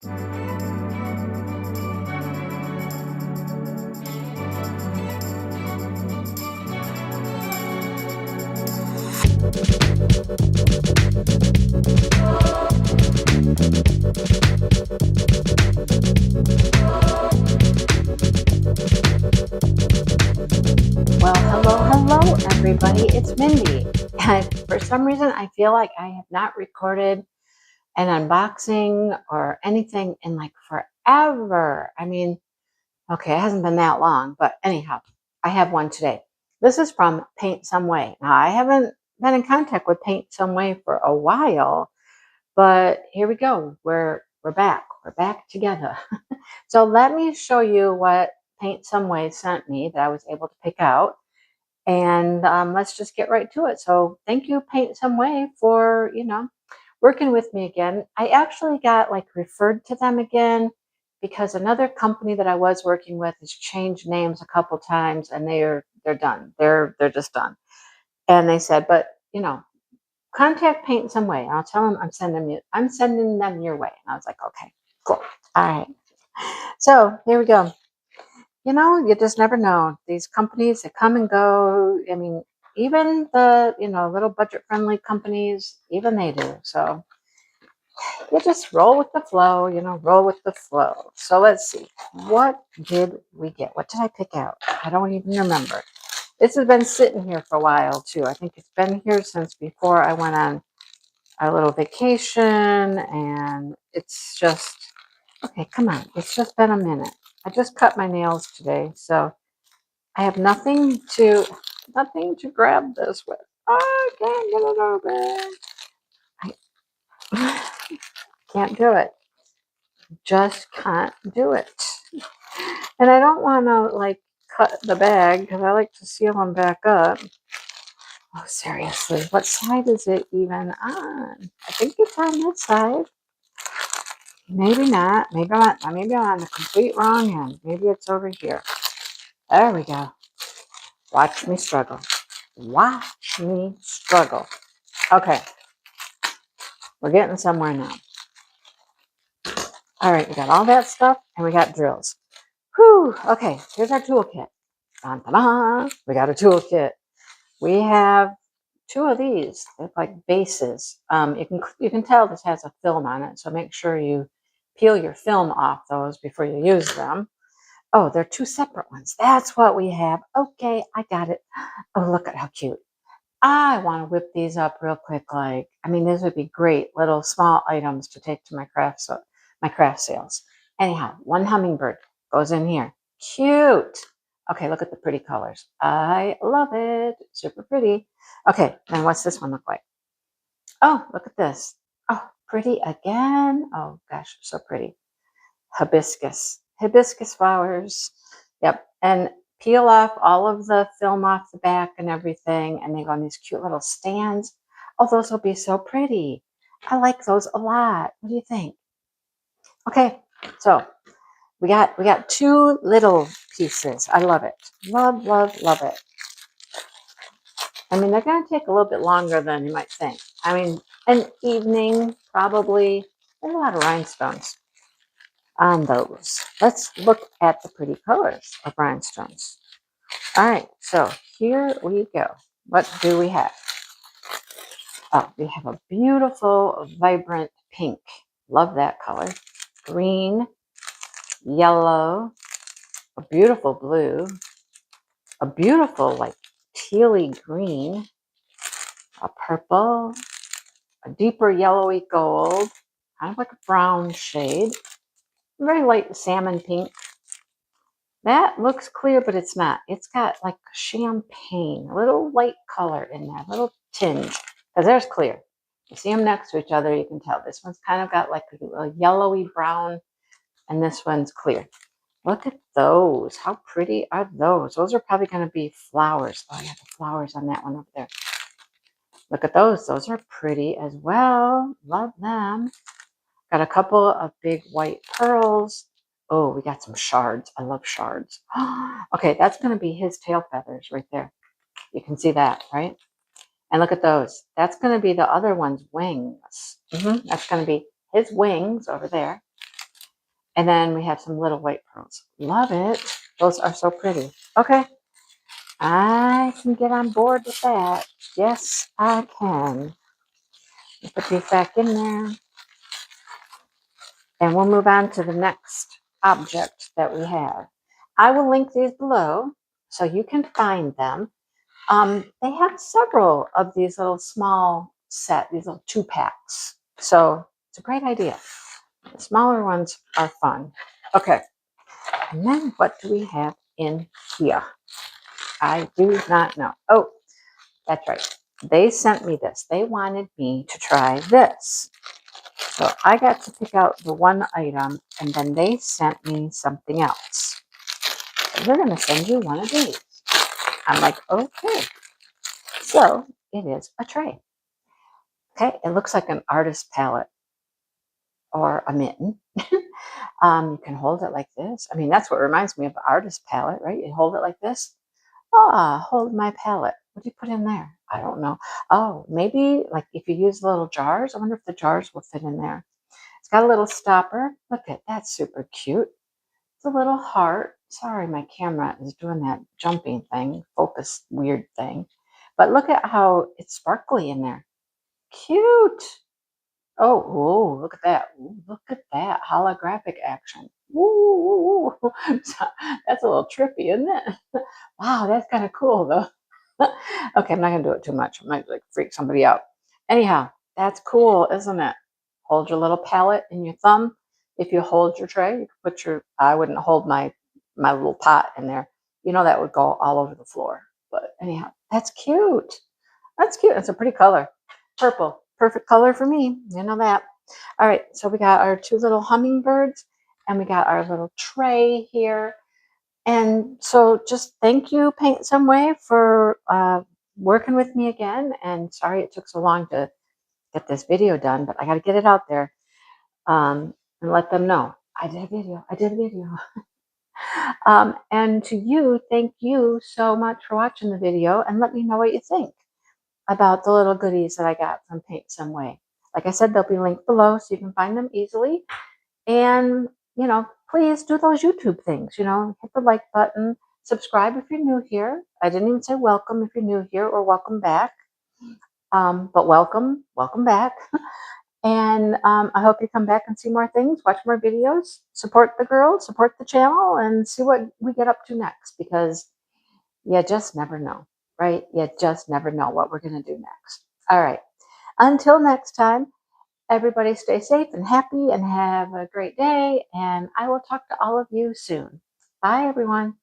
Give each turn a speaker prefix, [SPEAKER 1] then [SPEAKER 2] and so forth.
[SPEAKER 1] Well, hello, everybody. It's Mindy. And for some reason, I feel like I have not recorded an unboxing or anything in like forever. I mean, okay, it hasn't been that long, but anyhow, I have one today. This is from PaintSomeWay. Now, I haven't been in contact with PaintSomeWay for a while, but here we go. We're back. We're back together. So let me show you what PaintSomeWay sent me that I was able to pick out. And let's just get right to it. So thank you, PaintSomeWay, for, working with me again. I actually got like referred to them again because another company that I was working with has changed names a couple times, and they're done. They're just done. And they said, but contact PaintSomeWay. I'll tell them I'm sending them your way. And I was like, okay, cool. All right. So here we go. You just never know. These companies, they come and go. I mean, even the, little budget-friendly companies, even they do. So you just roll with the flow, roll with the flow. So let's see. What did we get? What did I pick out? I don't even remember. This has been sitting here for a while, too. I think it's been here since before I went on a little vacation, and it's just, okay, come on. It's just been a minute. I just cut my nails today, so I have nothing to grab this with. I can't get it open. I can't do it. Just can't do it. And I don't want to like cut the bag because I like to seal them back up. Oh, seriously, what side is it even on? I think it's on this side. Maybe not. Maybe I'm on the complete wrong end. Maybe it's over here. There we go. Watch me struggle. Watch me struggle. Okay. We're getting somewhere now. All right, we got all that stuff, and we got drills. Whew. Okay, here's our toolkit. Dun, dun, dun. We got a toolkit. We have two of these. They're like bases. You can tell this has a film on it, so make sure you peel your film off those before you use them. Oh, they're two separate ones. That's what we have. Okay, I got it. Oh, look at how cute. I want to whip these up real quick. These would be great little small items to take to my craft sales. Anyhow, one hummingbird goes in here. Cute. Okay, look at the pretty colors. I love it. Super pretty. Okay, then what's this one look like? Oh, look at this. Oh, pretty again. Oh gosh, so pretty. Hibiscus flowers. Yep, and peel off all of the film off the back and everything, and they go on these cute little stands. Oh, those will be so pretty. I like those a lot. What do you think? Okay, so we got two little pieces. I love it. Love, love, love it. I mean, they're going to take a little bit longer than you might think. I mean, an evening, probably. There's a lot of rhinestones on those. Let's look at the pretty colors of rhinestones. All right, so here we go. What do we have? Oh, we have a beautiful, vibrant pink. Love that color. Green, yellow, a beautiful blue, a beautiful like tealy green, a purple, a deeper yellowy gold, kind of like a brown shade, very light salmon pink. That looks clear, but it's not. It's got like champagne, a little light color in there, a little tinge, because there's clear. You see them next to each other, you can tell. This one's kind of got like a yellowy brown, and this one's clear. Look at those. How pretty are those? Those are probably going to be flowers. Oh, yeah, the flowers on that one over there. Look at those. Those are pretty as well. Love them. Got a couple of big white pearls. Oh, we got some shards. I love shards. Okay, that's going to be his tail feathers right there. You can see that, right? And look at those. That's going to be the other one's wings. That's going to be his wings over there. And then we have some little white pearls. Love it. Those are so pretty. Okay. I can get on board with that. Yes, I can. Put these back in there. And we'll move on to the next object that we have. I will link these below so you can find them. They have several of these little small these little 2-packs. So it's a great idea. The smaller ones are fun. Okay. And then what do we have in here? I do not know. Oh, that's right. They sent me this. They wanted me to try this. So I got to pick out the one item, and then they sent me something else. So they're going to send you one of these. I'm like, okay. So it is a tray. Okay, it looks like an artist palette or a mitten. You can hold it like this. I mean, that's what reminds me of an artist palette, right? You hold it like this. Ah, hold my palette. What do you put in there? I don't know. Oh, maybe like if you use little jars. I wonder if the jars will fit in there. It's got a little stopper. Look at that's super cute. It's a little heart. Sorry, my camera is doing that jumping thing, focus weird thing. But look at how it's sparkly in there. Cute. Oh, whoa, look at that. Ooh, look at that holographic action. Ooh, that's a little trippy, isn't it? Wow, that's kind of cool, though. Okay, I'm not going to do it too much. I might like freak somebody out. Anyhow, that's cool, isn't it? Hold your little palette in your thumb. If you hold your tray, you can put your, I wouldn't hold my little pot in there. You know, that would go all over the floor. But anyhow, that's cute. That's cute. It's a pretty color. Purple. Perfect color for me. You know that. All right. So we got our 2 little hummingbirds and we got our little tray here. And so just thank you, PaintSomeWay, for working with me again. And sorry it took so long to get this video done, but I got to get it out there and let them know. I did a video. I did a video. And to you, thank you so much for watching the video and let me know what you think about the little goodies that I got from PaintSomeWay. Like I said, they'll be linked below so you can find them easily. And, you know, please do those YouTube things, you know, hit the like button, subscribe if you're new here. I didn't even say welcome if you're new here or welcome back. But welcome back. And I hope you come back and see more things, watch more videos, support the girls, support the channel, and see what we get up to next, because you just never know, right? You just never know what we're going to do next. All right. Until next time, everybody stay safe and happy and have a great day. And I will talk to all of you soon. Bye, everyone.